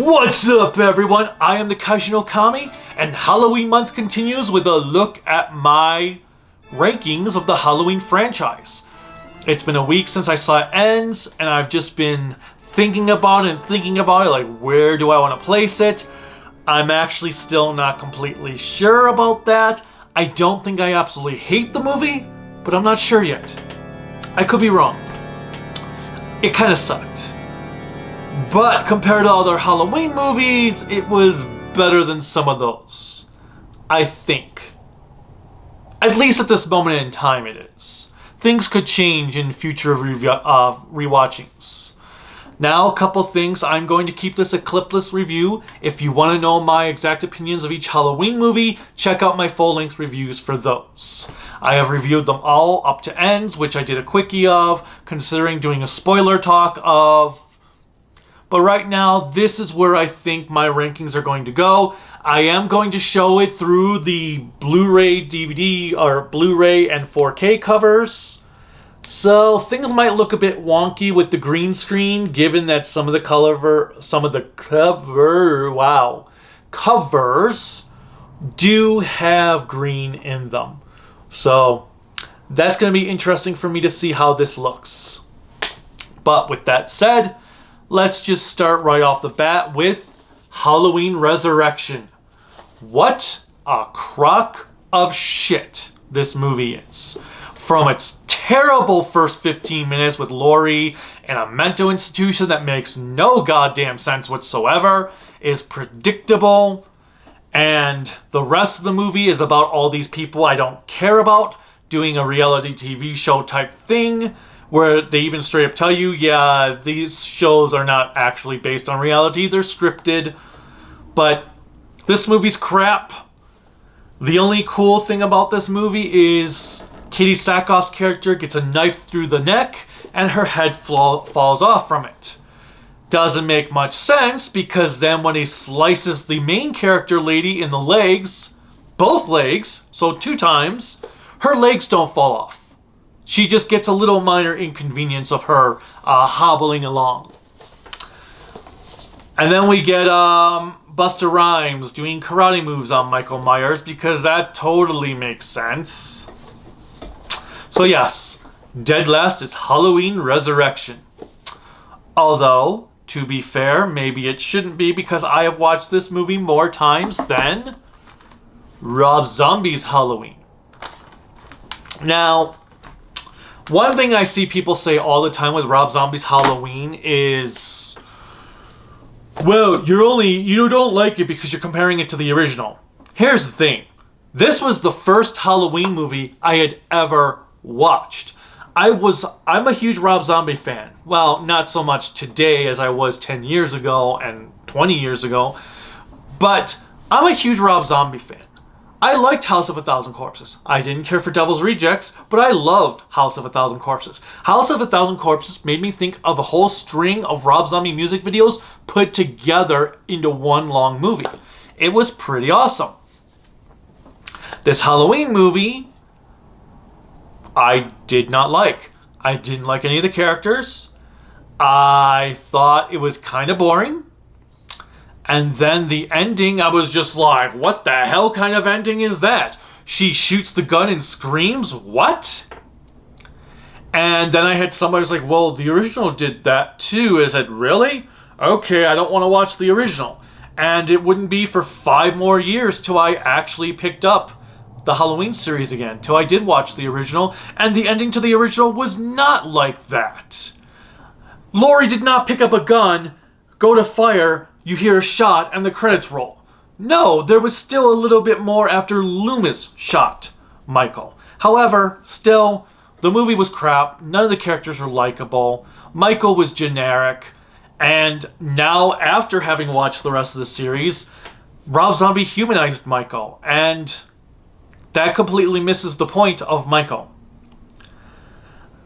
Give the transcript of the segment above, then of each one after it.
What's up, everyone? I am the Kaiju no Kami, and Halloween month continues with a look at my rankings of the Halloween franchise. It's been a week since I saw it ends, and I've just been thinking about it, like where do I want to place it? I'm actually still not completely sure about that. I don't think I absolutely hate the movie, but I'm not sure yet. I could be wrong. It kind of sucked. But compared to other Halloween movies, it was better than some of those. I think. At least at this moment in time it is. Things could change in future rewatchings. Now, a couple things. I'm going to keep this a clipless review. If you want to know my exact opinions of each Halloween movie, check out my full-length reviews for those. I have reviewed them all up to ends, which I did a quickie of, considering doing a spoiler talk of. But right now, this is where I think my rankings are going to go. I am going to show it through the Blu-ray DVD or Blu-ray and 4K covers. So things might look a bit wonky with the green screen, given that some of the covers do have green in them. So that's going to be interesting for me to see how this looks. But with that said, let's just start right off the bat with Halloween Resurrection. What a crock of shit this movie is. From its terrible first 15 minutes with Laurie in a mental institution that makes no goddamn sense whatsoever, is predictable, and the rest of the movie is about all these people I don't care about doing a reality TV show type thing, where they even straight up tell you, yeah, these shows are not actually based on reality, they're scripted. But this movie's crap. The only cool thing about this movie is Katie Sackhoff's character gets a knife through the neck and her head falls off from it. Doesn't make much sense, because then when he slices the main character lady in the legs, both legs, so 2 times, her legs don't fall off. She just gets a little minor inconvenience of her hobbling along. And then we get Busta Rhymes doing karate moves on Michael Myers, because that totally makes sense. So yes, dead last is Halloween Resurrection. Although, to be fair, maybe it shouldn't be, because I have watched this movie more times than Rob Zombie's Halloween. Now, one thing I see people say all the time with Rob Zombie's Halloween is, well, you don't like it because you're comparing it to the original. Here's the thing. This was the first Halloween movie I had ever watched. I'm a huge Rob Zombie fan. Well, not so much today as I was 10 years ago and 20 years ago, but I'm a huge Rob Zombie fan. I liked House of a Thousand Corpses. I didn't care for Devil's Rejects, but I loved House of a Thousand Corpses. House of a Thousand Corpses made me think of a whole string of Rob Zombie music videos put together into one long movie. It was pretty awesome. This Halloween movie, I did not like. I didn't like any of the characters. I thought it was kind of boring. And then the ending, I was just like, what the hell kind of ending is that? She shoots the gun and screams? What? And then I had somebody who's like, well, the original did that too. Is it really? Okay, I don't want to watch the original. And it wouldn't be for 5 more years till I actually picked up the Halloween series again, till I did watch the original, and the ending to the original was not like that. Laurie did not pick up a gun, go to fire, you hear a shot, and the credits roll. No, there was still a little bit more after Loomis shot Michael. However, still, the movie was crap, none of the characters were likable, Michael was generic, and now, after having watched the rest of the series, Rob Zombie humanized Michael, and that completely misses the point of Michael.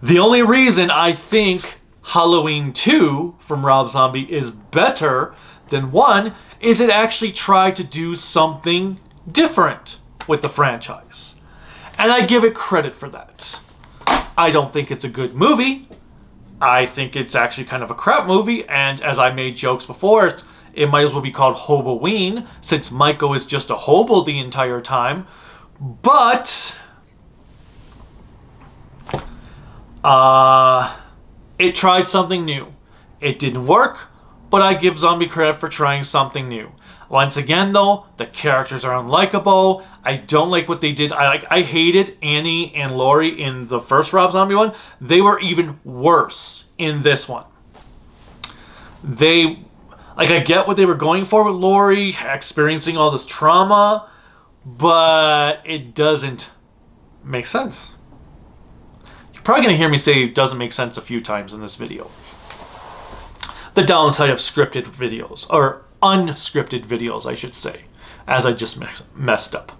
The only reason I think Halloween 2 from Rob Zombie is better than 1 is it actually tried to do something different with the franchise. And I give it credit for that. I don't think it's a good movie. I think it's actually kind of a crap movie, and as I made jokes before, It might as well be called Hoboween, since Michael is just a hobo the entire time. But it tried something new. It didn't work, but I give Zombie credit for trying something new. Once again, though, the characters are unlikable. I don't like what they did. I hated Annie and Laurie in the first Rob Zombie one. They were even worse in this one. I get what they were going for with Laurie, experiencing all this trauma, but it doesn't make sense. You're probably going to hear me say it doesn't make sense a few times in this video. The downside of scripted videos, or unscripted videos, I should say, as I just messed up.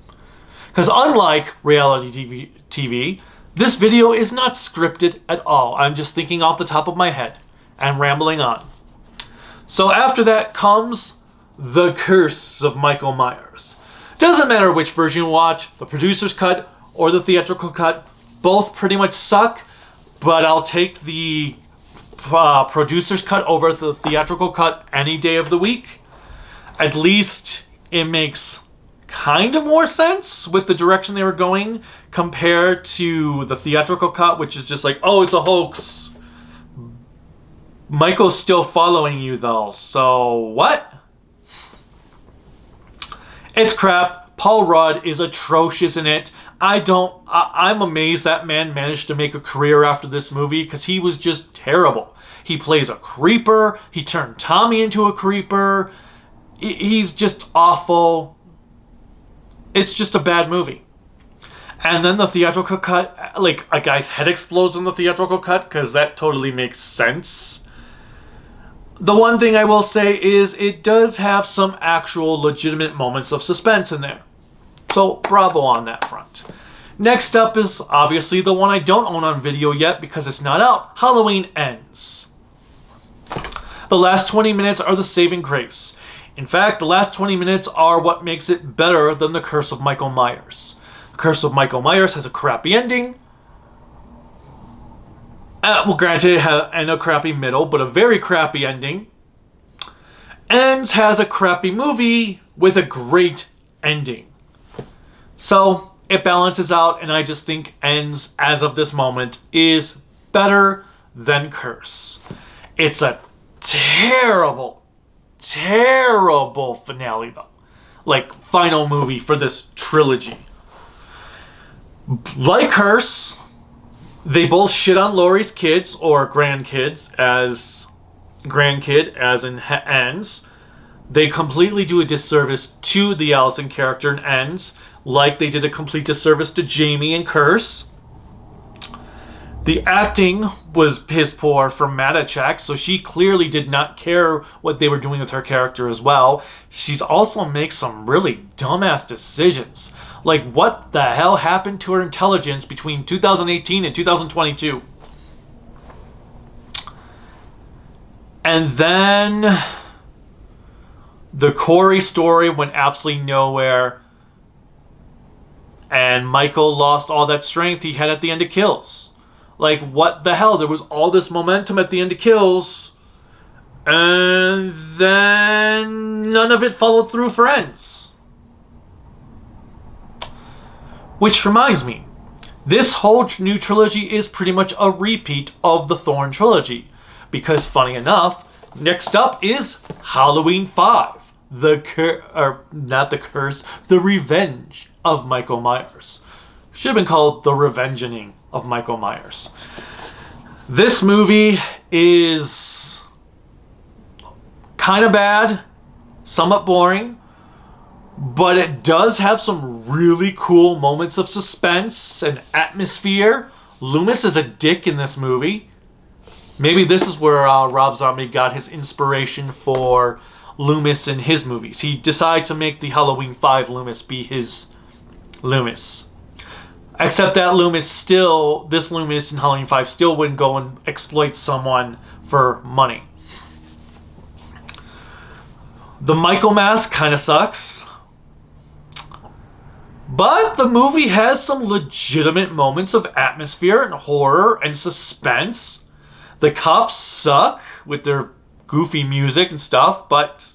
Because unlike reality TV, this video is not scripted at all. I'm just thinking off the top of my head and rambling on. So after that comes The Curse of Michael Myers. Doesn't matter which version you watch, the producer's cut or the theatrical cut, both pretty much suck, but I'll take the producer's cut over the theatrical cut any day of the week. At least it makes kind of more sense with the direction they were going compared to the theatrical cut, which is just like, oh, it's a hoax. Michael's still following you though, so what? It's crap. Paul Rudd is atrocious in it. I'm amazed that man managed to make a career after this movie because he was just terrible. He plays a creeper. He turned Tommy into a creeper. He's just awful. It's just a bad movie. And then the theatrical cut, like a guy's head explodes in the theatrical cut because that totally makes sense. The one thing I will say is it does have some actual legitimate moments of suspense in there. So bravo on that front. Next up is obviously the one I don't own on video yet because it's not out. Halloween Ends. The last 20 minutes are the saving grace. In fact, the last 20 minutes are what makes it better than The Curse of Michael Myers. The Curse of Michael Myers has a crappy ending. Well, granted, it had a crappy middle, but a very crappy ending. Ends has a crappy movie with a great ending. So, it balances out, and I just think Ends, as of this moment, is better than Curse. It's a terrible, terrible finale, though. Like, final movie for this trilogy. Like Curse, they both shit on Laurie's kids, or grandkid, as in Ends. They completely do a disservice to the Allison character in Ends, like they did a complete disservice to Jamie in Curse. The acting was piss poor from Matachek, so she clearly did not care what they were doing with her character as well. She's also makes some really dumbass decisions. Like, what the hell happened to her intelligence between 2018 and 2022? And then the Corey story went absolutely nowhere. And Michael lost all that strength he had at the end of Kills. Like, what the hell? There was all this momentum at the end of Kills. And then none of it followed through for Ends. Which reminds me, this whole new trilogy is pretty much a repeat of the Thorn trilogy. Because, funny enough, next up is Halloween 5. The Revenge of Michael Myers. Should have been called The Revengeing of Michael Myers. This movie is kind of bad, somewhat boring, but it does have some really cool moments of suspense and atmosphere. Loomis is a dick in this movie. Maybe this is where Rob Zombie got his inspiration for Loomis in his movies. He decided to make the Halloween 5 Loomis be his Loomis. Except that this Loomis in Halloween 5 still wouldn't go and exploit someone for money. The Michael mask kind of sucks. But the movie has some legitimate moments of atmosphere and horror and suspense. The cops suck with their goofy music and stuff, but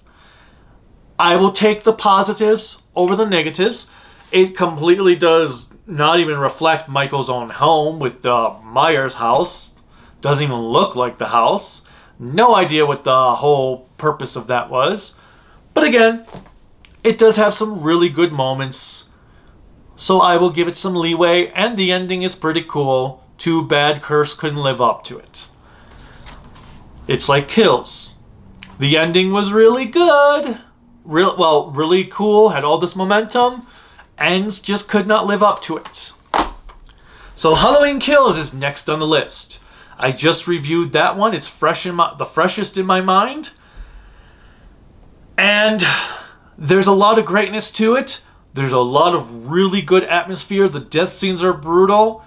I will take the positives over the negatives. It completely does not even reflect Michael's own home with the Myers house. Doesn't even look like the house. No idea what the whole purpose of that was. But again, it does have some really good moments. So I will give it some leeway, and the ending is pretty cool. Too bad Curse couldn't live up to it. It's like Kills. The ending was really good. Really cool, had all this momentum. Ends just could not live up to it. So Halloween Kills is next on the list. I just reviewed that one. It's the freshest in my mind. And there's a lot of greatness to it. There's a lot of really good atmosphere. The death scenes are brutal.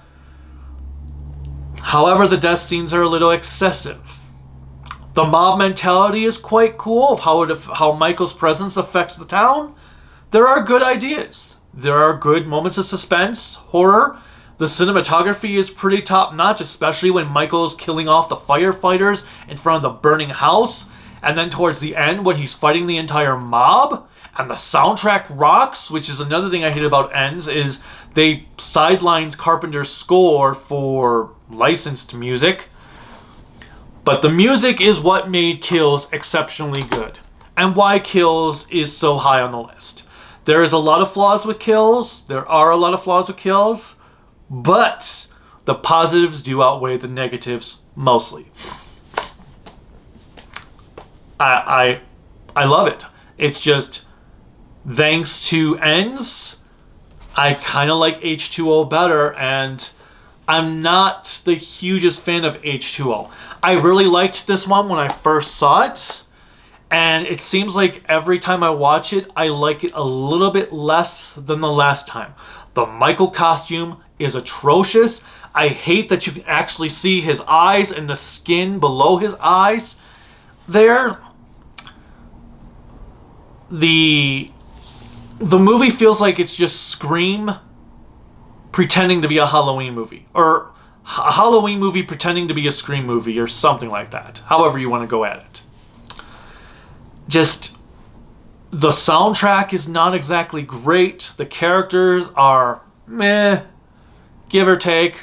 However, the death scenes are a little excessive. The mob mentality is quite cool of how Michael's presence affects the town. There are good ideas. There are good moments of suspense, horror. The cinematography is pretty top-notch, especially when Michael's killing off the firefighters in front of the burning house. And then towards the end, when he's fighting the entire mob. And the soundtrack rocks, which is another thing I hate about Ends, is they sidelined Carpenter's score for licensed music. But the music is what made Kills exceptionally good. And why Kills is so high on the list. There is a lot of flaws with Kills. There are a lot of flaws with Kills. But the positives do outweigh the negatives mostly. I love it. It's just, thanks to Ends, I kind of like H2O better, and I'm not the hugest fan of H2O. I really liked this one when I first saw it, and it seems like every time I watch it, I like it a little bit less than the last time. The Michael costume is atrocious. I hate that you can actually see his eyes and the skin below his eyes there. The movie feels like it's just Scream pretending to be a Halloween movie, or a Halloween movie pretending to be a Scream movie, or something like that, however you want to go at it. Just, the soundtrack is not exactly great. The characters are meh, give or take.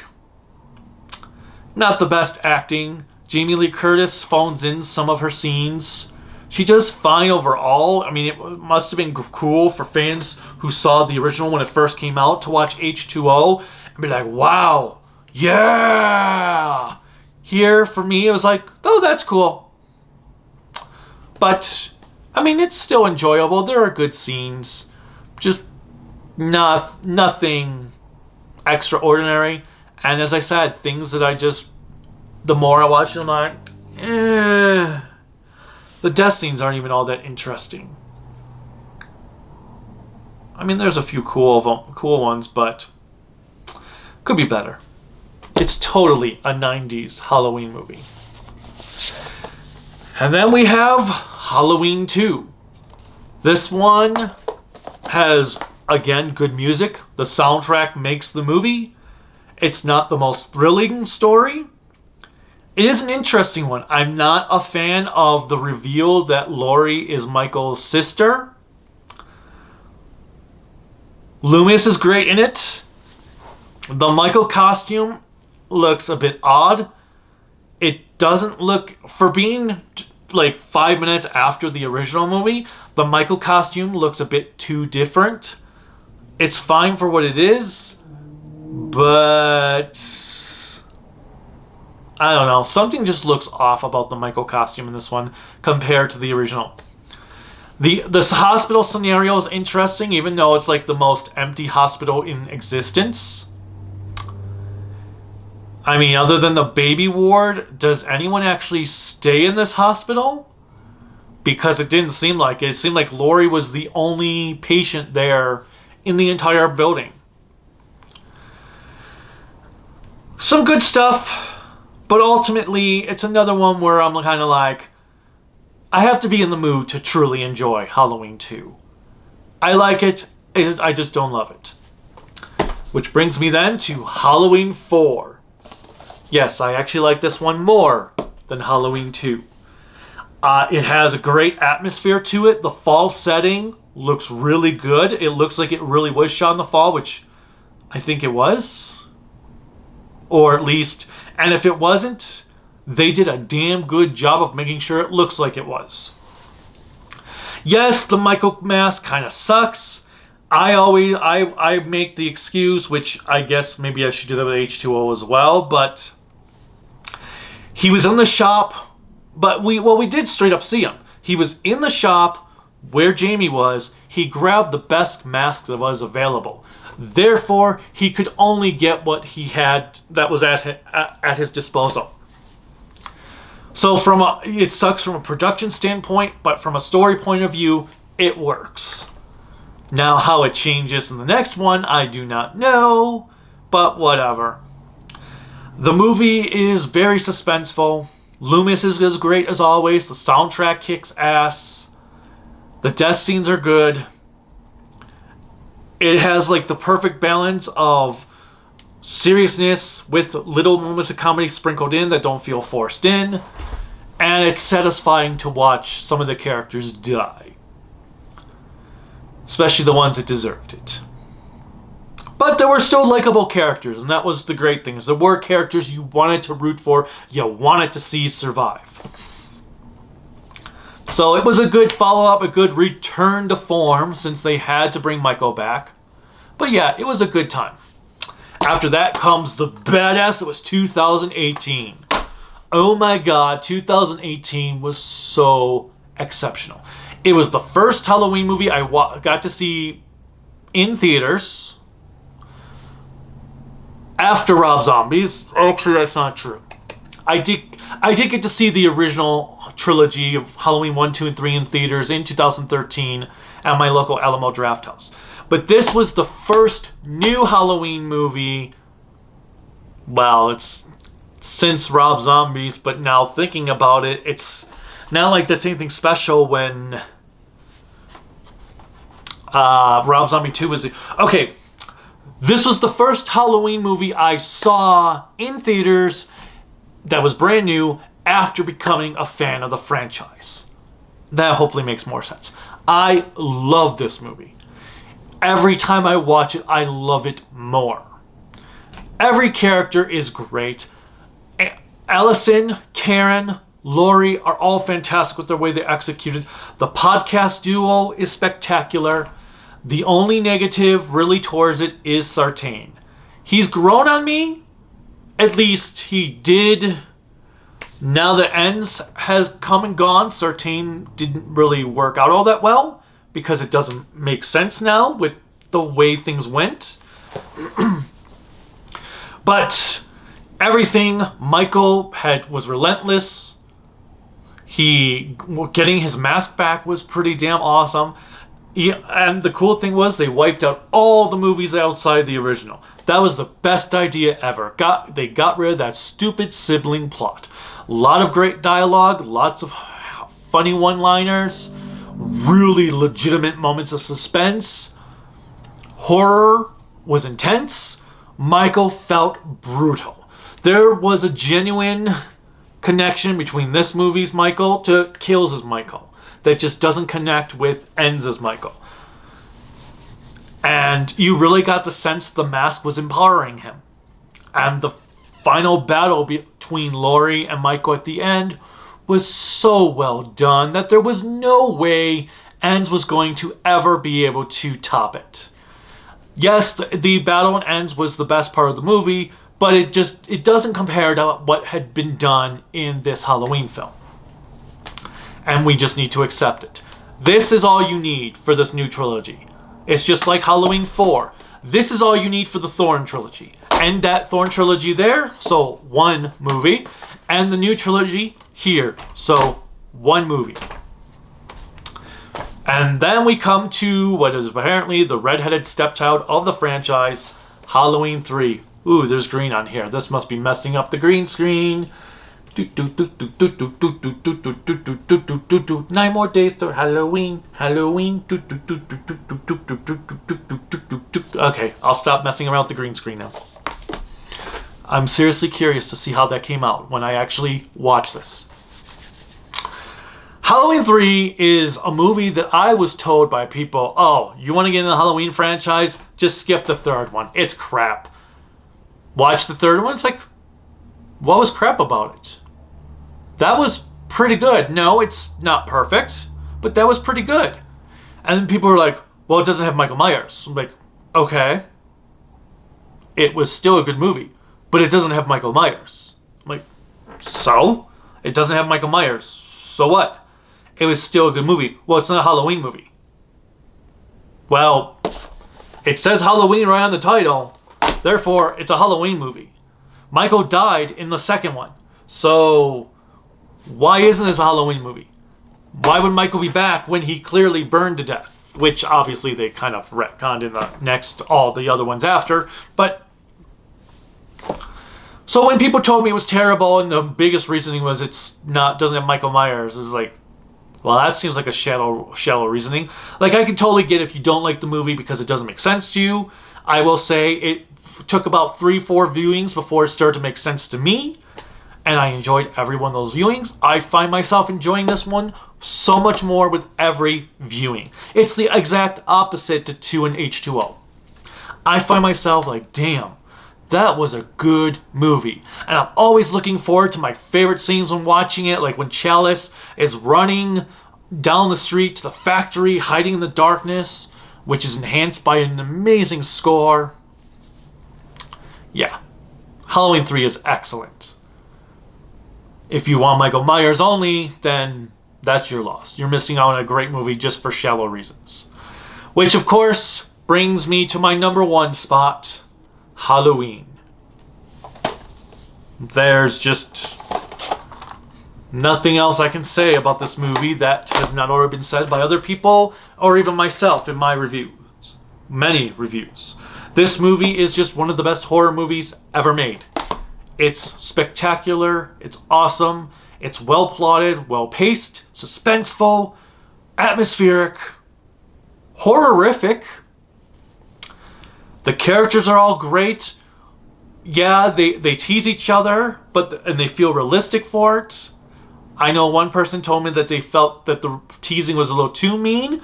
Not the best acting. Jamie Lee Curtis phones in some of her scenes. She does fine overall. I mean, it must have been cool for fans who saw the original when it first came out to watch H2O and be like, wow, yeah. Here, for me, it was like, oh, that's cool. But, I mean, it's still enjoyable. There are good scenes. Just nothing extraordinary. And as I said, things that the more I watch it, I'm like, eh. The death scenes aren't even all that interesting. I mean, there's a few cool ones, but could be better. It's totally a 90s Halloween movie. And then we have Halloween 2. This one has, again, good music. The soundtrack makes the movie. It's not the most thrilling story. It is an interesting one. I'm not a fan of the reveal that Laurie is Michael's sister. Loomis is great in it. The Michael costume looks a bit odd. It doesn't look, for being like 5 minutes after the original movie, the Michael costume looks a bit too different. It's fine for what it is, but I don't know. Something just looks off about the Michael costume in this one compared to the original. This hospital scenario is interesting, even though it's like the most empty hospital in existence. I mean, other than the baby ward, does anyone actually stay in this hospital? Because it didn't seem like it. It seemed like Laurie was the only patient there in the entire building. Some good stuff. But ultimately, it's another one where I'm kind of like, I have to be in the mood to truly enjoy Halloween 2. I like it, I just don't love it. Which brings me then to Halloween 4. Yes, I actually like this one more than Halloween 2. It has a great atmosphere to it. The fall setting looks really good. It looks like it really was shot in the fall, which I think it was. Or at least, and if it wasn't, they did a damn good job of making sure it looks like it was. Yes, the Michael mask kind of sucks. I make the excuse, which I guess maybe I should do that with H2O as well, but he was in the shop, but we did straight up see him. He was in the shop where Jamie was. He grabbed the best mask that was available. Therefore, he could only get what he had that was at his disposal. So it sucks from a production standpoint, but from a story point of view, it works. Now, how it changes in the next one, I do not know, but whatever. The movie is very suspenseful. Loomis is as great as always. The soundtrack kicks ass. The death scenes are good. It has like the perfect balance of seriousness with little moments of comedy sprinkled in that don't feel forced in. And it's satisfying to watch some of the characters die. Especially the ones that deserved it. But there were still likable characters, and that was the great thing. There were characters you wanted to root for, you wanted to see survive. So it was a good follow-up, a good return to form, since they had to bring Michael back. But yeah, it was a good time. After that comes the badass that was 2018. Oh my god, 2018 was so exceptional. It was the first Halloween movie I got to see in theaters after Rob Zombie's. Actually, that's not true. I did get to see the original trilogy of Halloween 1, 2, and 3 in theaters in 2013 at my local Alamo Drafthouse. But this was the first new Halloween movie. Well, it's since Rob Zombie's, but now thinking about it, it's not like that's anything special when Rob Zombie 2 was... Okay, this was the first Halloween movie I saw in theaters that was brand new after becoming a fan of the franchise. That hopefully makes more sense. I love this movie. Every time I watch it, I love it more. Every character is great. Allison, Karen, Laurie are all fantastic with the way they executed. The podcast duo is spectacular. The only negative really towards it is Sartain. He's grown on me. At least he did. Now that Ends has come and gone, Sartain didn't really work out all that well because it doesn't make sense now with the way things went. But everything Michael was relentless. Getting his mask back was pretty damn awesome. And the cool thing was they wiped out all the movies outside the original. That was the best idea ever. They got rid of that stupid sibling plot. A lot of great dialogue, lots of funny one-liners, really legitimate moments of suspense. Horror was intense. Michael felt brutal. There was a genuine connection between this movie's Michael to Kills' Michael that just doesn't connect with Ends' Michael. And you really got the sense the mask was empowering him. And the final battle between Laurie and Michael at the end was so well done that there was no way Ends was going to ever be able to top it. Yes, the battle in Ends was the best part of the movie, but it doesn't compare to what had been done in this Halloween film. And we just need to accept it. This is all you need for this new trilogy. It's just like Halloween 4. This is all you need for the Thorn trilogy. End that Thorn trilogy there, so one movie. And the new trilogy here, so one movie. And then we come to what is apparently the redheaded stepchild of the franchise, Halloween 3. Ooh, there's green on here. This must be messing up the green screen. 9 more days to Halloween. Okay, I'll stop messing around with the green screen now. I'm seriously curious to see how that came out when I actually watch this. Halloween 3 is a movie that I was told by people, oh, you want to get in the Halloween franchise? Just skip the third one. It's crap. Watch the third one. It's like, what was crap about it? That was pretty good. No, it's not perfect, but that was pretty good. And then people were like, well, it doesn't have Michael Myers. I'm like, okay. It was still a good movie, but it doesn't have Michael Myers. I'm like, so? It doesn't have Michael Myers. So what? It was still a good movie. Well, it's not a Halloween movie. Well, it says Halloween right on the title. Therefore, it's a Halloween movie. Michael died in the second one. So, why isn't this a Halloween movie? Why would Michael be back when he clearly burned to death? Which, obviously, they kind of retconned in the next, all the other ones after. But, so when people told me it was terrible and the biggest reasoning was doesn't have Michael Myers, it was like, well, that seems like a shallow reasoning. Like, I can totally get if you don't like the movie because it doesn't make sense to you. I will say it took about 3-4 viewings before it started to make sense to me. And I enjoyed every one of those viewings. I find myself enjoying this one so much more with every viewing. It's the exact opposite to 2 and H2O. I find myself like, damn, that was a good movie. And I'm always looking forward to my favorite scenes when watching it, like when Chalice is running down the street to the factory, hiding in the darkness, which is enhanced by an amazing score. Yeah, Halloween 3 is excellent. If you want Michael Myers only, then that's your loss. You're missing out on a great movie just for shallow reasons. Which, of course, brings me to my number 1 spot, Halloween. There's just nothing else I can say about this movie that has not already been said by other people or even myself in my reviews. Many reviews. This movie is just one of the best horror movies ever made. It's spectacular, it's awesome, it's well plotted, well paced, suspenseful, atmospheric, horrific. The characters are all great. Yeah, they tease each other, and they feel realistic for it. I know one person told me that they felt that the teasing was a little too mean,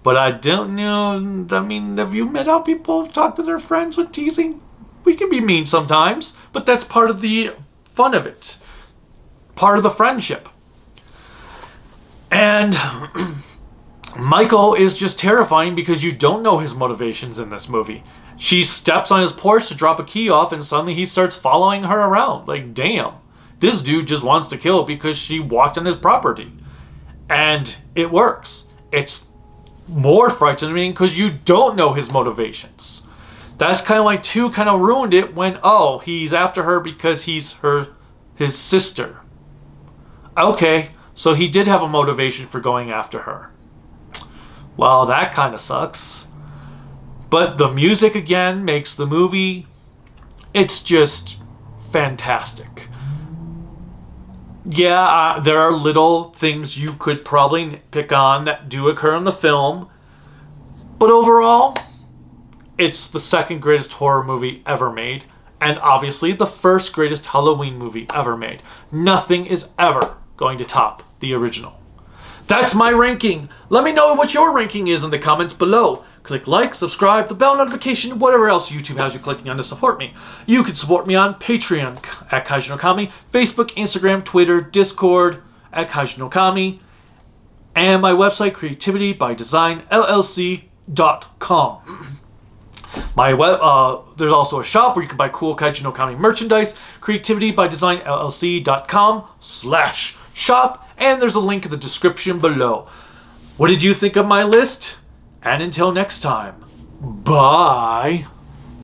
but I don't know. I mean, have you met how people talk to their friends with teasing? We can be mean sometimes, but that's part of the fun of it. Part of the friendship. And Michael is just terrifying because you don't know his motivations in this movie. She steps on his porch to drop a key off and suddenly he starts following her around. Like, damn. This dude just wants to kill because she walked on his property. And it works. It's more frightening because you don't know his motivations. That's kind of like 2 kind of ruined it when, oh, he's after her because he's his sister. Okay, so he did have a motivation for going after her. Well, that kind of sucks. But the music, again, makes the movie, it's just fantastic. Yeah, there are little things you could probably pick on that do occur in the film. But overall, it's the second greatest horror movie ever made. And obviously the first greatest Halloween movie ever made. Nothing is ever going to top the original. That's my ranking. Let me know what your ranking is in the comments below. Click like, subscribe, the bell notification, whatever else YouTube has you clicking on to support me. You can support me on Patreon at Kaiju no Kami, Facebook, Instagram, Twitter, Discord at Kaiju no Kami, and my website, creativitybydesignllc.com. There's also a shop where you can buy cool Kaiju no Kami merchandise, creativitybydesignllc.com/shop, and there's a link in the description below. What did you think of my list? And until next time, bye.